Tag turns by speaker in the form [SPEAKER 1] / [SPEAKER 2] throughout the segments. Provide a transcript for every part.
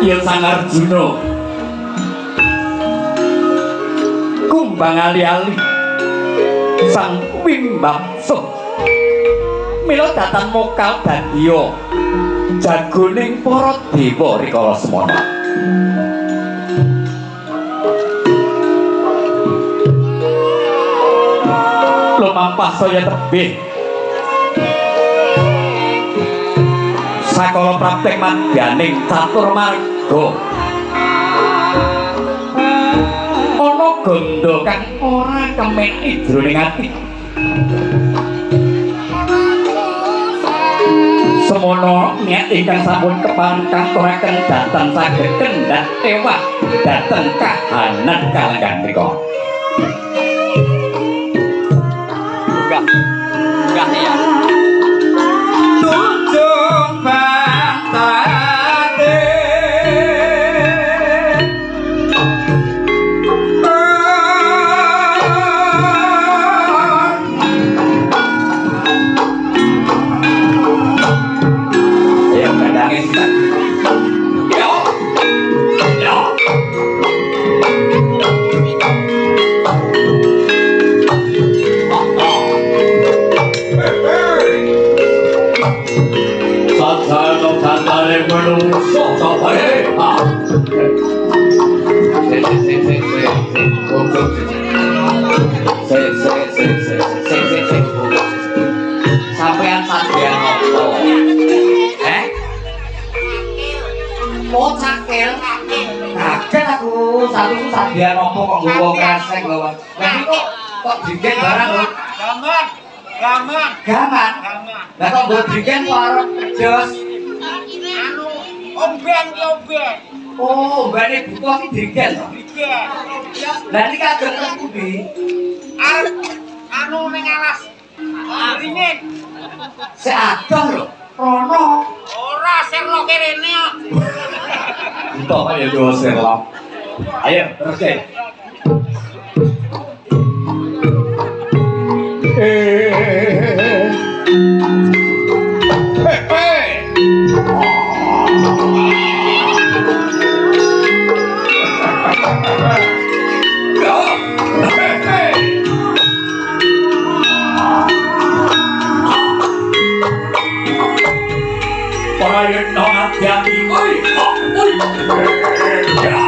[SPEAKER 1] ya Sang Arjuna kumbang ali-ali Sang Wimbaksa mila datan mokal dadiya jagoning para dewa rikala semana lumampah saya tebih sakala praktek madyaning catur marga ana gandha kang ora kemek jroning ati semono niat ingkang sampun kepangkaturaken dhateng saged kendhat ewah dhateng kahanan kalenggan mriku enggak ya tunjung bantate ayo kadangnya sih yo yo Sajano tandane menungso sabae sampean sadyan apa oh cakil kaget aku satu sadyan apa kok nggowo kresek lho lha kok digen barang lho gaman lah kok mbok digen karo jos anu omben oh ombene butuh iki digen lah iki kadang aku ndi anu ning alas ringin seadoh lho rono ora serlok kene kok butuh ayo yo serlok ayo terus para yen nang ati oi ya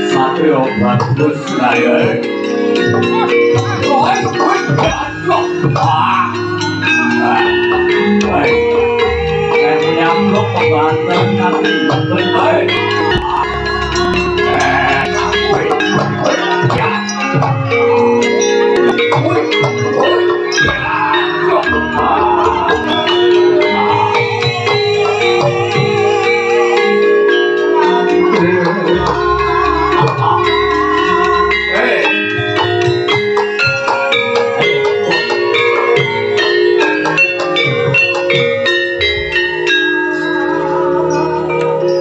[SPEAKER 1] Satrio Bagus Raya. Wah. Baik. Saya nyamuk pembantu nanti baik.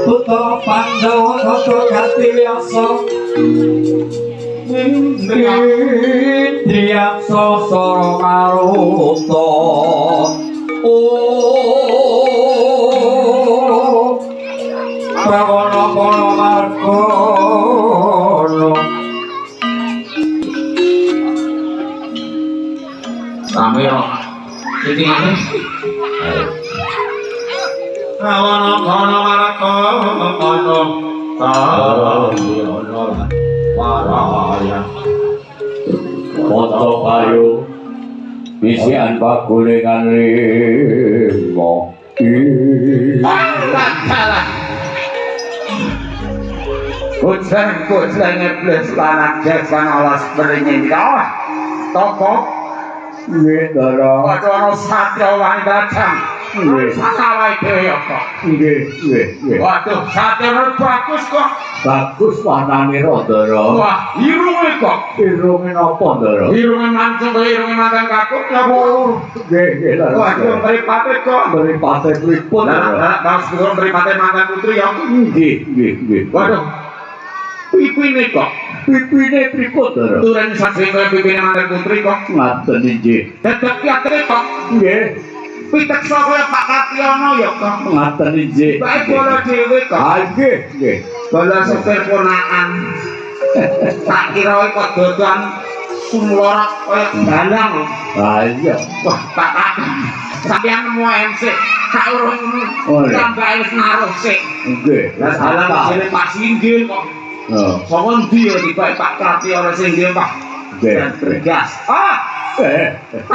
[SPEAKER 1] Putra Pandhawa tata gati wiyasa Indriyaksa sara maruta prawana para margana
[SPEAKER 2] Samira titingane prawana kana margana sarana waraya
[SPEAKER 1] Moto payu bisian pagulingan limo
[SPEAKER 2] Kucing iblis lanak jasan alas beringin kau toko
[SPEAKER 1] Ndara
[SPEAKER 2] padha satya wanita jam sakawai dhewe kok
[SPEAKER 1] nggih
[SPEAKER 2] waduh satya bagus kok
[SPEAKER 1] bagus warnane Ndara
[SPEAKER 2] wah irunge kok
[SPEAKER 1] irunge napa Ndara
[SPEAKER 2] irunge mancung irunge mantan kakuk
[SPEAKER 1] nggih
[SPEAKER 2] waduh mripate kok
[SPEAKER 1] mripate pripun
[SPEAKER 2] Mas kula mripate mantan putri ya
[SPEAKER 1] nggih
[SPEAKER 2] waduh pipine kok
[SPEAKER 1] pipine pripun Ndara
[SPEAKER 2] turen sajenga pipine mantan putri kok
[SPEAKER 1] ngaten nggih
[SPEAKER 2] dadek piatre kok
[SPEAKER 1] nggih
[SPEAKER 2] piteksa kaya Pak Katyono ya kok
[SPEAKER 1] ngaten nggih
[SPEAKER 2] bae bola dhewe kok
[SPEAKER 1] nggih
[SPEAKER 2] bola supir ponakan tak kira kok dodan sumlorak kaya dalang
[SPEAKER 1] ha iya
[SPEAKER 2] wah tak sampeyan nemu MC sak urung tambah wis naruh sik
[SPEAKER 1] nggih
[SPEAKER 2] lah dalang jere Pak Singgil kok saka ndi ya dibak Pak Katyono Singgil Pak
[SPEAKER 1] nggih
[SPEAKER 2] gas Pak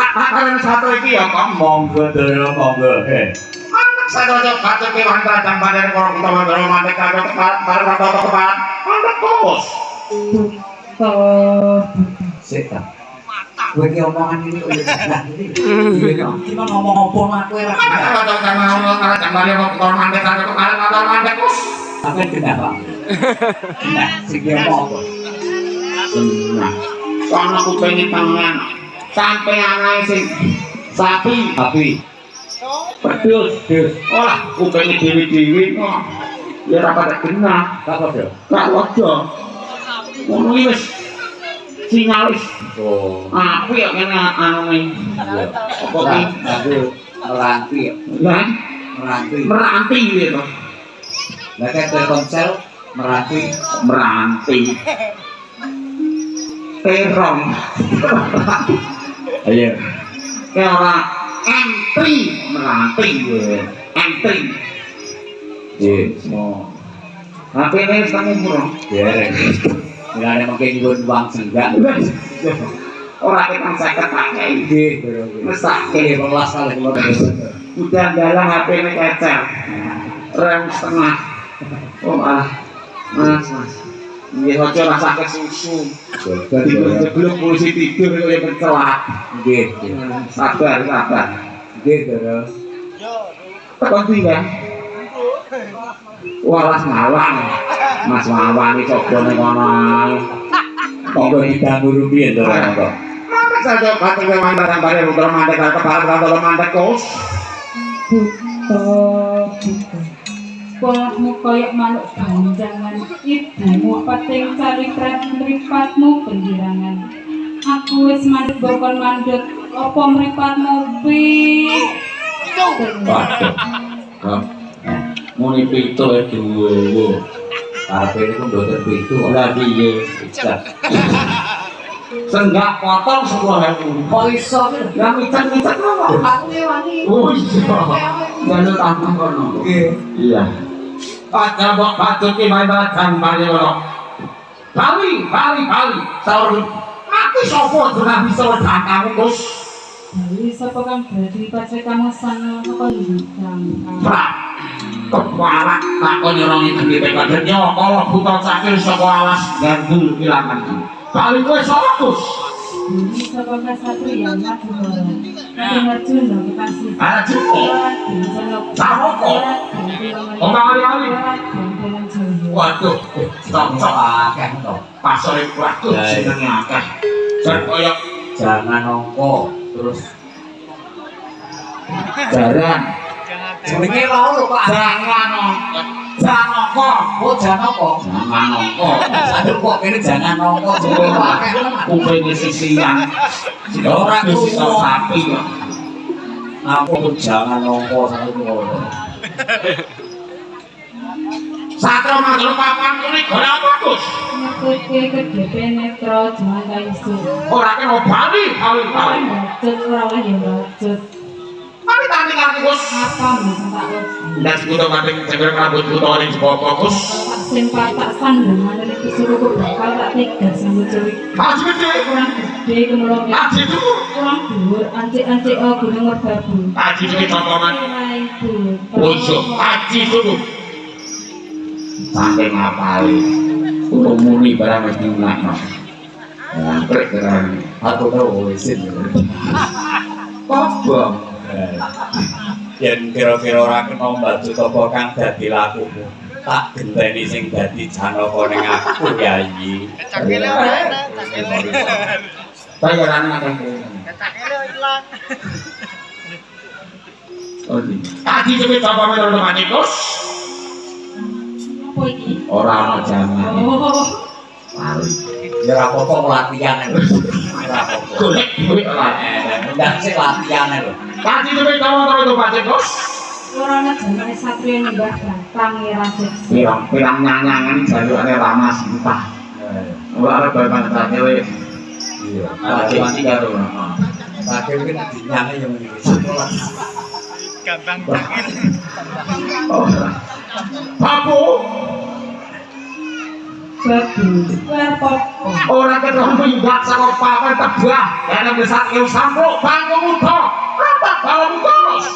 [SPEAKER 2] karen satu iki ya kok
[SPEAKER 1] monggo Ndara monggo
[SPEAKER 2] anak sadaya batu kewan kadang badan karo utawa karo mantek karo karo tepat anak bos
[SPEAKER 1] sik ta kowe iki omongan iki koyo nah iki cuma ngomong apa aku ora sampe kenapa nah sing apa
[SPEAKER 2] nah sono aku pengen tangan sampai anak sing sapi pedus olah aku pengen dewi kok ya ora pada kena
[SPEAKER 1] apa yo
[SPEAKER 2] gak wajo ngono iki wis singalis apik ya kena anu apa iki
[SPEAKER 1] aku meranti
[SPEAKER 2] gitu
[SPEAKER 1] lah kayak Telkomsel meranti
[SPEAKER 2] terong
[SPEAKER 1] ayo
[SPEAKER 2] kayak orang entry meranti entry
[SPEAKER 1] mau
[SPEAKER 2] HP ini setengah murah
[SPEAKER 1] biarin nggak ada makin uang senggak
[SPEAKER 2] orang kita saya ketakai
[SPEAKER 1] gitu
[SPEAKER 2] mesake
[SPEAKER 1] belas kali
[SPEAKER 2] udah dalam HP ini kecer rem setengah oh mas ini hojo rasa susu sebelum polisi tidur itu yang bercelak
[SPEAKER 1] gitu
[SPEAKER 2] sabar
[SPEAKER 1] gitu
[SPEAKER 2] tekan tinggal waras ngawang mas ngawang ini coba nih kono
[SPEAKER 1] monggo diganggu rupiah tuh monggo
[SPEAKER 2] mana saja kata gue mandat yang balik untuk mandat kepala mandat kos
[SPEAKER 3] Polahmu koyok manuk ganjangan, ibumu pating caritrat mripatmu pengirangan. Aku wis mandut bokon mandut, apa mripatmu pi?
[SPEAKER 2] Waduh, muni pito itu,
[SPEAKER 1] tapi ini pun dokter itu
[SPEAKER 2] lagi ye, senggak potong 10.000.
[SPEAKER 1] kok iso
[SPEAKER 2] Yang micet-micet apa?
[SPEAKER 3] Aku wani.
[SPEAKER 2] Oh iya, jalur tangan kono. Iya. Pada bok batu ki main bacan bali kono. Bali. Saur. Aku sopo juga bisa datang Gus.
[SPEAKER 3] Dewi sapa kang dadi pacekamu sang kondang.
[SPEAKER 2] Pak, kepala takon nyerong itu di PKD nyokol buta cakil saka alas gandul ilangan. Paling kowe sokus.
[SPEAKER 3] Dewi sapa kasatria Madukara. Kadang Arjuna kekasih.
[SPEAKER 2] Arjuna. Samoko. Omong ali-ali. Waduh, cocok akeh to. Pasare waduh jenenge akeh. Jan koyo
[SPEAKER 1] Jangan nongko terus
[SPEAKER 2] jaran.
[SPEAKER 1] jenenge mau lho Pak.
[SPEAKER 2] Jangan nongko. Janoko.
[SPEAKER 1] Oh jangan kok.
[SPEAKER 2] Jangan nongko.
[SPEAKER 1] Aduh kok kene jangan nongko jenenge akeh.
[SPEAKER 2] Kuping sisian.
[SPEAKER 1] Ora
[SPEAKER 2] Wis
[SPEAKER 1] krungu.
[SPEAKER 2] sapi kok.
[SPEAKER 1] Ampun jangan nongko sampe ngono.
[SPEAKER 2] Satria mantul papan kuning golek bagus.
[SPEAKER 3] Ngetuke kedepe netra jangan kaisu.
[SPEAKER 2] Ora kena bali kali-kali.
[SPEAKER 3] Bacot ora oleh ya bacot.
[SPEAKER 2] Kali tadi kali Gus.
[SPEAKER 3] Apa mung tak wis.
[SPEAKER 2] Ndas kudu kating ceger rambut buta ning jeboko Gus.
[SPEAKER 3] Tak sempat tak sandung ada di suruhku bakal tak tegas sambut culik.
[SPEAKER 2] Haji gede.
[SPEAKER 3] Kurang gede kenolong ya.
[SPEAKER 2] Haji itu.
[SPEAKER 3] Kurang dhuwur ancik-ancik gunung merbabu.
[SPEAKER 2] Haji iki contohan.
[SPEAKER 3] Itu.
[SPEAKER 2] Ojo, haji dulu. Sampai ngapali. Kudu muni barang wis diunakno. Ngangkrek terang.
[SPEAKER 1] Aku tahu isin.
[SPEAKER 2] Kobong.
[SPEAKER 1] Yen kira-kira ora kena mbaju tapa kang dadi lakumu. Tak genteni sing dadi janaka ning aku Yayi.
[SPEAKER 4] Cakile ora enak, cakile.
[SPEAKER 2] Bayaran akeh.
[SPEAKER 4] Cakile ilang.
[SPEAKER 2] Oh, haji iki coba menurut mati Gus.
[SPEAKER 3] Apa iki?
[SPEAKER 2] Ora ana jaman.
[SPEAKER 3] Oh.
[SPEAKER 2] Mari.
[SPEAKER 1] Ya ora apa-apa latihan lho. Ora apa-apa.
[SPEAKER 2] Golek duit lah.
[SPEAKER 1] Ndak sik latihan lho.
[SPEAKER 2] Haji iki coba itu mati Gus.
[SPEAKER 3] Ora ana jenenge satria nyembah pangeran seksi.
[SPEAKER 2] Pirang-pirang nyanyangan jalukane Rama Sintah. Ora ada bapak cakile.
[SPEAKER 1] Iya.
[SPEAKER 2] Haji mati karo.
[SPEAKER 1] Sakit kan dinyane yang iki.
[SPEAKER 4] Gampang cakile.
[SPEAKER 2] Oh. Papu
[SPEAKER 3] Babu, werpopo.
[SPEAKER 2] ora ketemu minggat saka papan tebah ana besar il sampuk bangku muda rapat balon terus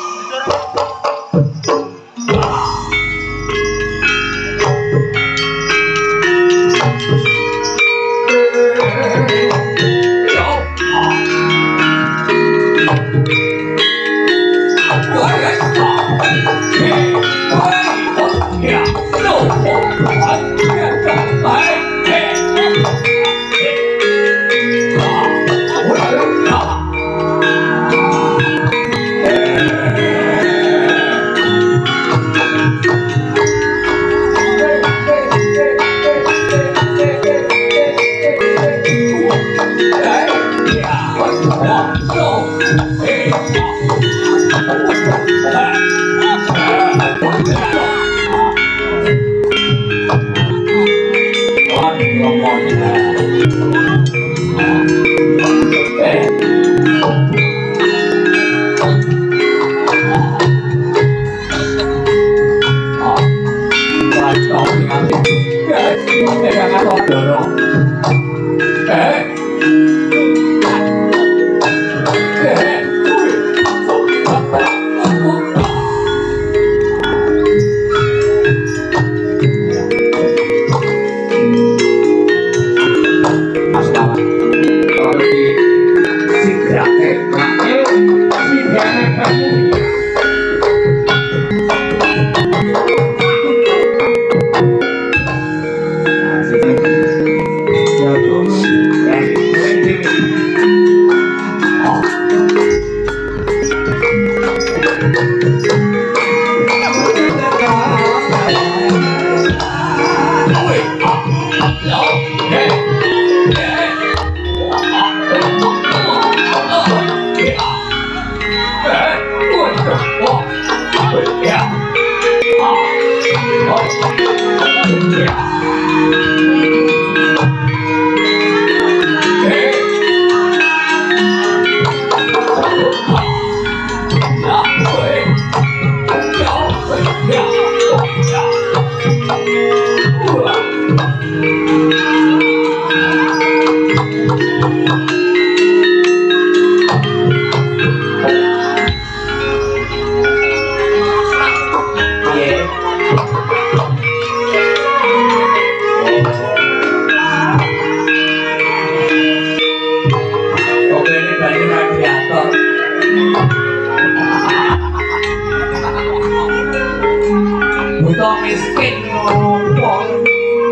[SPEAKER 1] miskin nopo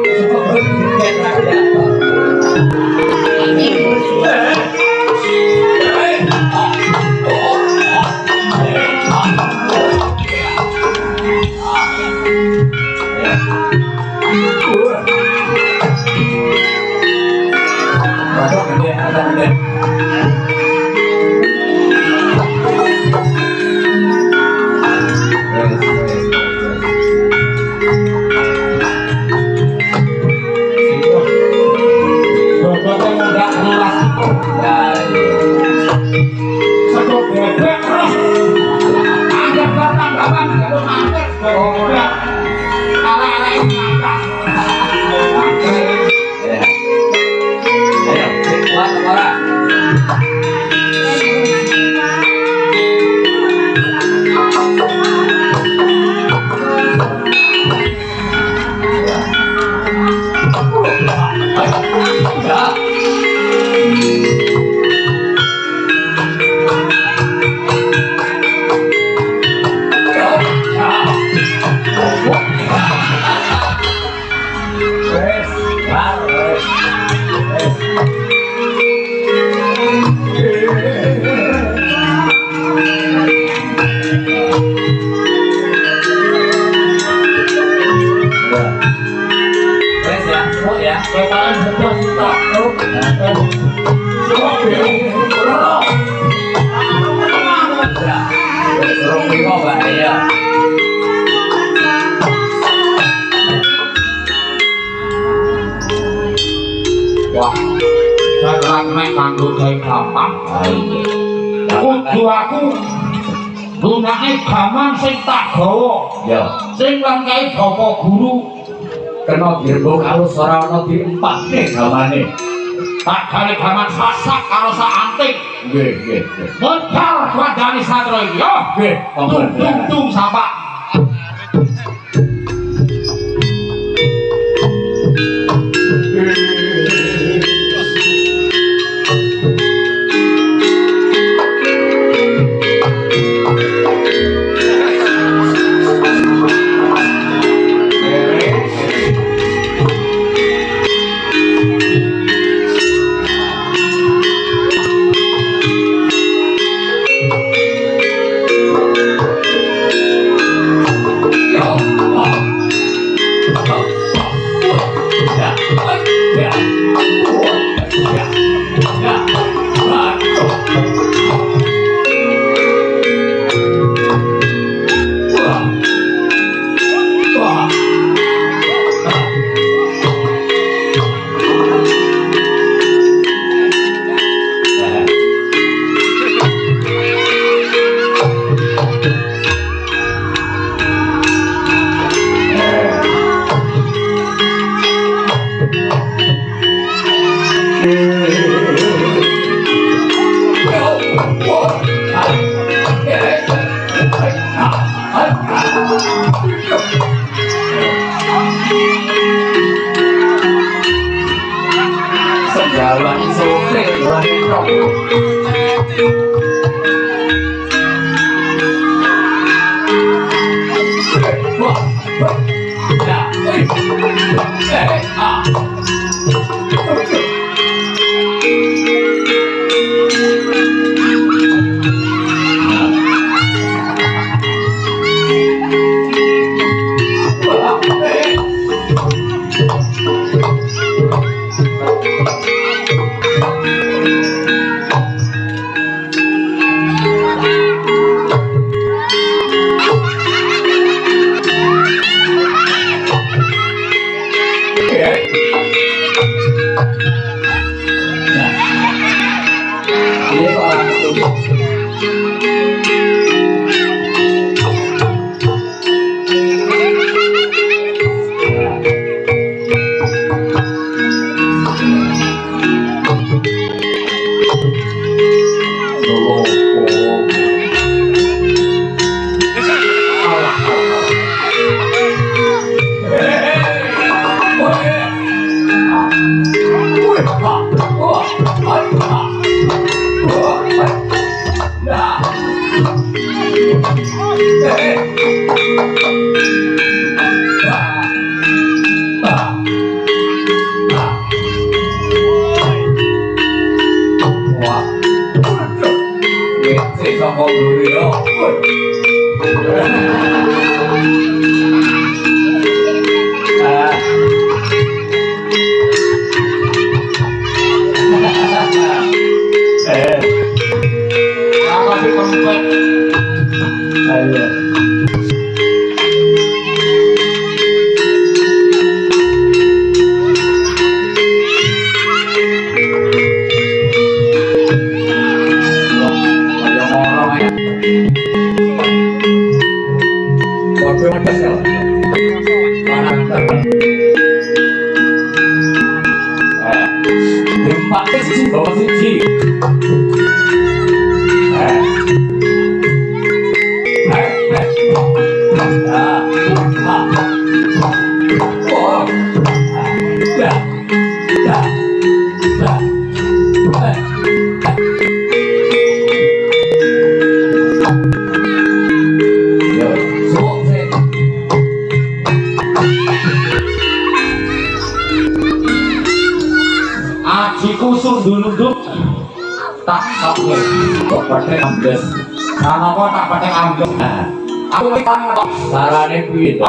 [SPEAKER 1] sebab berpikir rakyat
[SPEAKER 2] gunane gaman sing tak gawa
[SPEAKER 1] ya
[SPEAKER 2] sing langkai bapak guru
[SPEAKER 1] kena dirbo kalau ora ana diempatne gamane
[SPEAKER 2] tak gawe gaman sasak karo sak anting
[SPEAKER 1] nggih
[SPEAKER 2] modal wadani satra iki yo
[SPEAKER 1] nggih
[SPEAKER 2] tung sapak
[SPEAKER 1] sejalan sopir lengkap kok guri yo.
[SPEAKER 2] Apa di tempat?
[SPEAKER 1] Ayo.
[SPEAKER 2] Ajiku sundul-unduk tak sabwe kok pakai ambles. Karena kok tak pakai ambles. Aku lihat
[SPEAKER 1] Sarane piye to?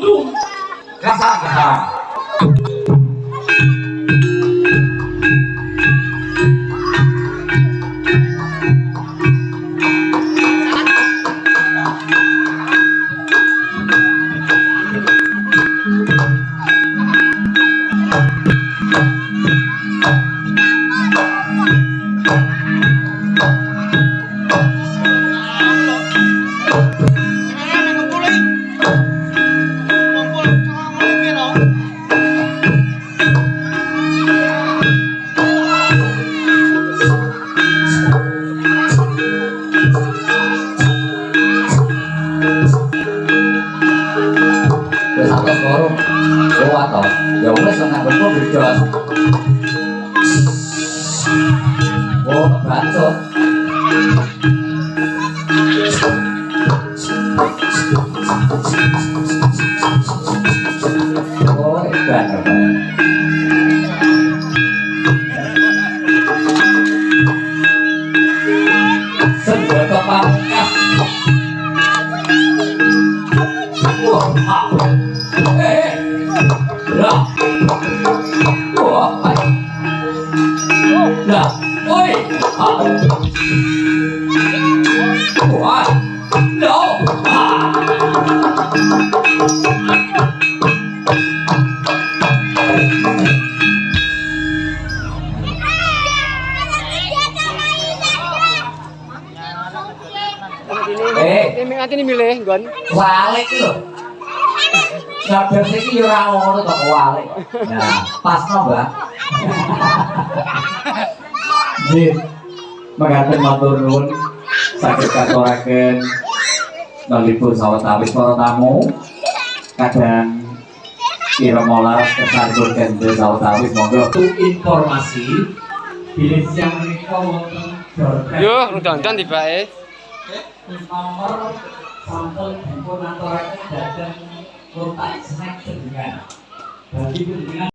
[SPEAKER 2] tung. Kasar.
[SPEAKER 1] Wis atos loro. Oh atos. Ya wis nang kono beda. Oh, bacot. Oh, edan. Senjata pamungkas. Wah, lah. Wah, lah. Oi. Wah. No.
[SPEAKER 4] Ini nanti nih milih, Gon.
[SPEAKER 1] Walik lho. Sabar siki yo ora ngono to kok walik. Nah, pasno, Mbak. Nggih. Mekaten matur nuwun saged katuraken nalipun sawetawis para tamu kadang kira molas kesaripun kente sawetawis monggo informasi bilih siang menika wonten
[SPEAKER 4] Yo, dandan tibake.
[SPEAKER 1] nomor sampun dipun aturaken dhateng Kota Snack Sedengan. Bagi pendengar